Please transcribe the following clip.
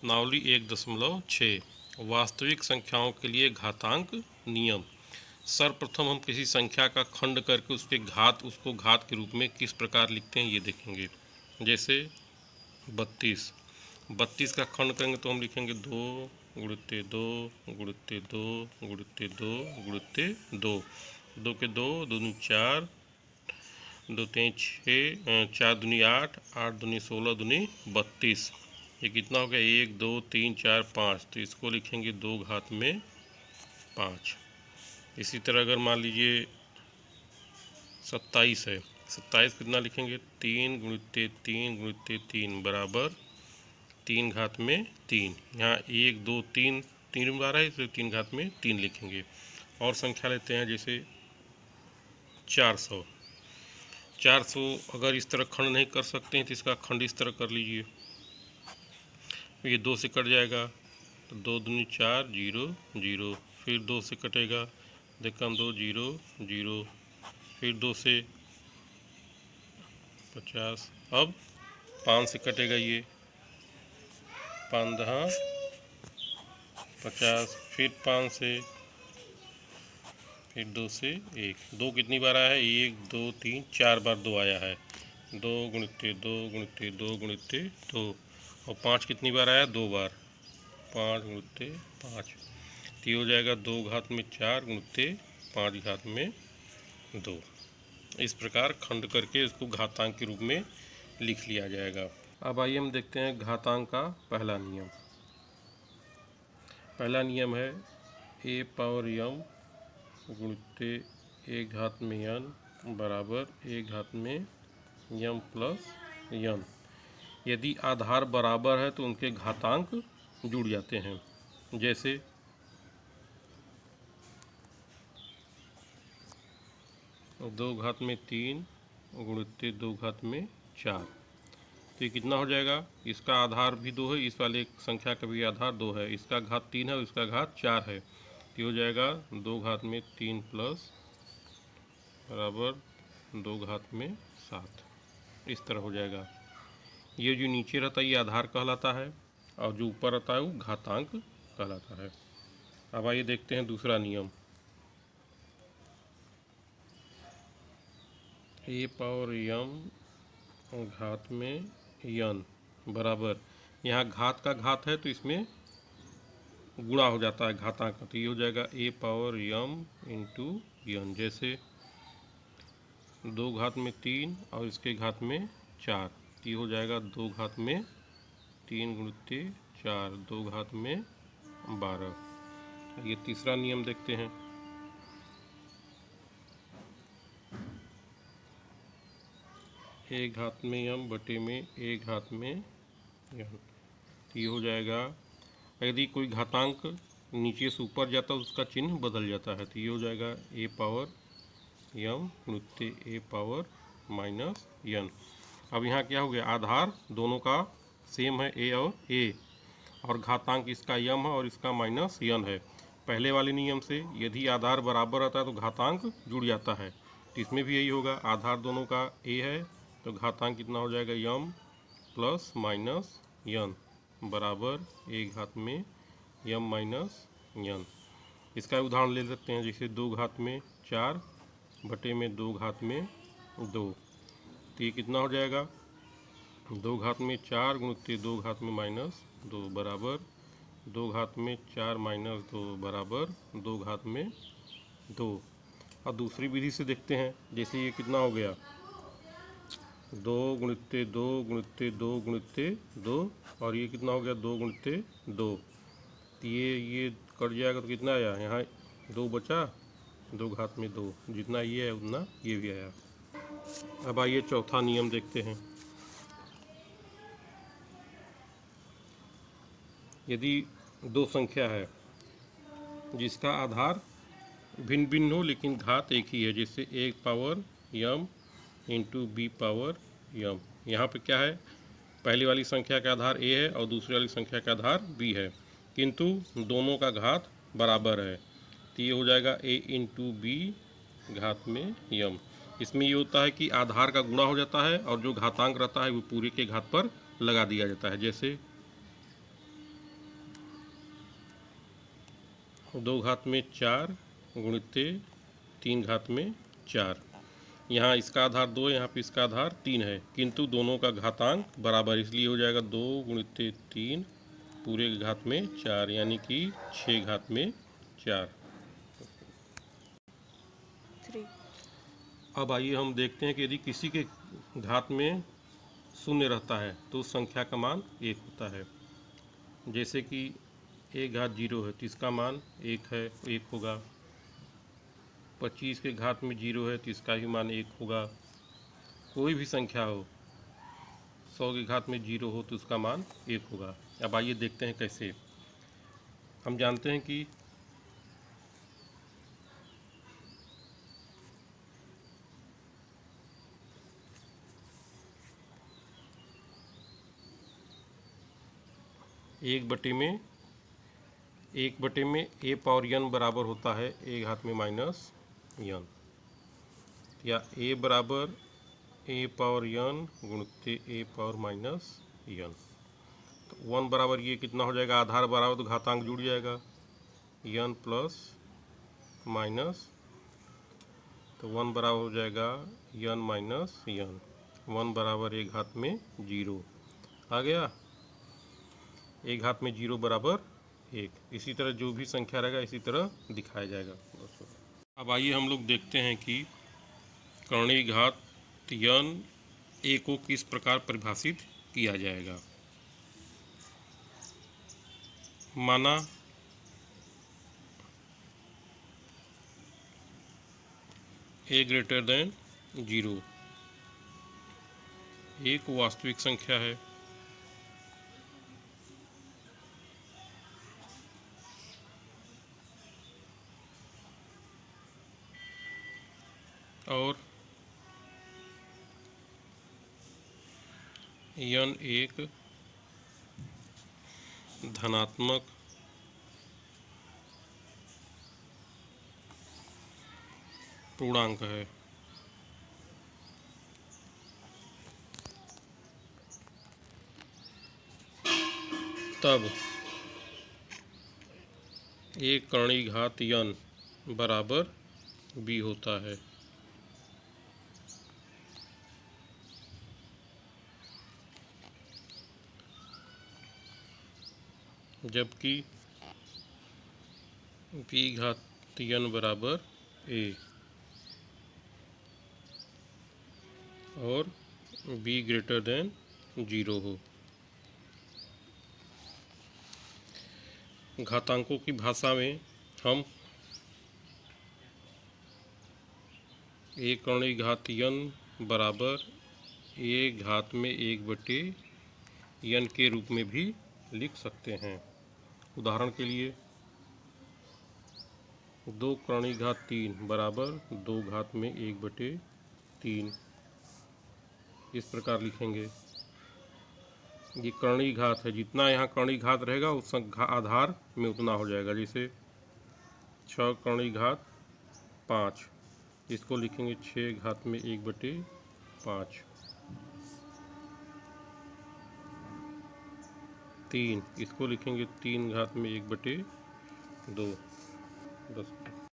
प्रश्नावली 1.6 वास्तविक संख्याओं के लिए घातांक नियम। सर्वप्रथम हम किसी संख्या का खंड करके उसको घात के रूप में किस प्रकार लिखते हैं ये देखेंगे। जैसे 32 का खंड करेंगे तो हम लिखेंगे 2 गुणित्ते 2 गुणित्ते 2 गुणित्ते 2 गुणित्ते 2, 2 के 2 दूनी 4, 2 3 6, 4 दूनी 8, 8 दूनी 16 दूनी 32। ये कितना हो गया 1 2 3 4 5, तो इसको लिखेंगे 2 घात में 5। इसी तरह अगर मान लीजिए 27 है, 27 कितना लिखेंगे 3 गुणित्ते 3 गुणित्ते 3 बराबर 3 घात में 3। यहाँ 1 2 3 3 बार है इसलिए 3 घात में 3 लिखेंगे। और संख्या लेते हैं जैसे 400। अगर इस तरह खंड नहीं कर सकते हैं तो इसका खंड इस तरह कर लीजिए। ये 2 से कट जाएगा तो 2 दूनी 4 0 0, फिर 2 से कटेगा देखा हम 2 0 0, फिर 2 से 50। अब 5 से कटेगा ये 5 दहा 50, फिर 5 से, फिर 2 से 1। 2 कितनी बार आया है 1 2 3 4 बार 2 आया है। 2 गुणित्ते 2 गुणित्ते 2 गुणित्ते 2। और 5 कितनी बार आया 2 बार, 5 गुणित्ते 5। तो ये हो जाएगा 2 घात में 4 गुणित्ते 5 घात में 2। इस प्रकार खंड करके इसको घातांक के रूप में लिख लिया जाएगा। अब आइए हम देखते हैं घातांक का पहला नियम। पहला नियम है a पावर m गुणित्ते 1 घात में n बराबर 1 घात में m प्लस n। यदि आधार बराबर है तो उनके घातांक जुड़ जाते हैं। जैसे 2 घात में 3 गुणित्ते 2 घात में 4, तो ये कितना हो जाएगा, इसका आधार भी 2 है, इस वाले संख्या का भी आधार 2 है, इसका घात 3 है और इसका घात 4 है, तो ये हो जाएगा 2 घात में 3 प्लस बराबर 2 घात में 7। इस तरह हो जाएगा। ये जो नीचे रहता है ये आधार कहलाता है और जो ऊपर रहता है वो घातांक कहलाता है। अब आइए देखते हैं दूसरा नियम। a पावर m घात में n बराबर, यहाँ घात का घात है तो इसमें गुणा हो जाता है घातांक का, तो ये हो जाएगा a power m into n। जैसे 2 घात में 3 और इसके घात में 4, तो ये हो जाएगा 2 घात में 3 गुणित्ते 4, 2 घात में 12। ये तीसरा नियम देखते हैं। एक घात में m बटे में 1 घात में n, ये हो जाएगा। यदि कोई घातांक नीचे से ऊपर जाता है उसका चिन्ह बदल जाता है, तो ये हो जाएगा a power m गुणित्ते a power minus n। अब यहाँ क्या हो गया, आधार दोनों का सेम है a और घातांक इसका m है और इसका माइनस n है। पहले वाले नियम से यदि आधार बराबर रहता है तो घातांक जुड़ जाता है, तो इसमें भी यही होगा। आधार दोनों का a है तो घातांक कितना हो जाएगा m प्लस माइनस n बराबर 1 घात में m माइनस n। इसका उदाहरण ले सकते हैं, जैसे 2 घात में 4 बटे में 2 घात में 2, तो ये कितना हो जाएगा 2 घात में 4 गुणित्ते 2 घात में माइनस 2 बराबर 2 घात में 4 माइनस 2 बराबर 2 घात में 2। और दूसरी विधि से देखते हैं, जैसे ये कितना हो गया 2 गुणित्ते 2 गुणित्ते 2 गुणित्ते 2, और ये कितना हो गया 2 गुणित्ते 2, तो ये कट जाएगा तो कितना आया, यहाँ 2 बचा 2 घात में 2, जितना ये है उतना ये भी आया। अब आइए चौथा नियम देखते हैं। यदि दो संख्या है जिसका आधार भिन्न भिन्न हो लेकिन घात एक ही है, जैसे 1 power m into B power m। यहाँ पे क्या है, पहली वाली संख्या का आधार a है और दूसरी वाली संख्या का आधार b है, किंतु दोनों का घात बराबर है, तो ये हो जाएगा a इंटू बी घात में m। इसमें ये होता है कि आधार का गुणा हो जाता है और जो घातांक रहता है वो पूरे के घात पर लगा दिया जाता है। जैसे 2 घात में 4 गुणित 3 घात में 4। यहाँ इसका आधार 2, यहाँ पे इसका आधार 3 है, किंतु दोनों का घातांक बराबर, इसलिए हो जाएगा 2 गुणित 3 पूरे घात में 4, यानी कि 6 घात में 4। अब आइए हम देखते हैं कि यदि किसी के घात में शून्य रहता है तो उस संख्या का मान 1 होता है। जैसे कि 1 घात 0 है तो इसका मान 1 है, 1 होगा। 25 के घात में 0 है तो इसका भी मान 1 होगा। कोई भी संख्या हो, 100 के घात में 0 हो तो उसका मान 1 होगा। अब आइए देखते हैं कैसे। हम जानते हैं कि एक बटे में a पावर n बराबर होता है a घात में माइनस n, या a बराबर a पावर n गुणित a पावर माइनस n। तो 1 बराबर ये कितना हो जाएगा, आधार बराबर तो घातांक जुड़ जाएगा, n प्लस माइनस, तो 1 बराबर हो जाएगा n माइनस n। 1 बराबर a घात में 0 आ गया, a घात में 0 बराबर 1। इसी तरह जो भी संख्या रहेगा इसी तरह दिखाया जाएगा। अब आइए हम लोग देखते हैं कि कर्ण घात n a को किस प्रकार परिभाषित किया जाएगा। माना a ग्रेटर देन 0 एक वास्तविक संख्या है और n एक धनात्मक पूर्णांक है। तब एक कर्ण घात n बराबर b होता है। जबकि b घात n बराबर a और b ग्रेटर देन 0 हो। घातांकों की भाषा में हम एक कर्ण घात n बराबर a घात में 1 बटे n के रूप में भी लिख सकते हैं। उदाहरण के लिए 2 कर्ण घात 3 बराबर 2 घात में 1 बटे 3, इस प्रकार लिखेंगे। ये कर्णी घात है, जितना यहाँ कर्णी घात रहेगा उस आधार में उतना हो जाएगा। जैसे 6 कर्णी घात 5, इसको लिखेंगे 6 घात में 1 बटे 5। 3, इसको लिखेंगे 3 घात में 1 बटे 2। 10।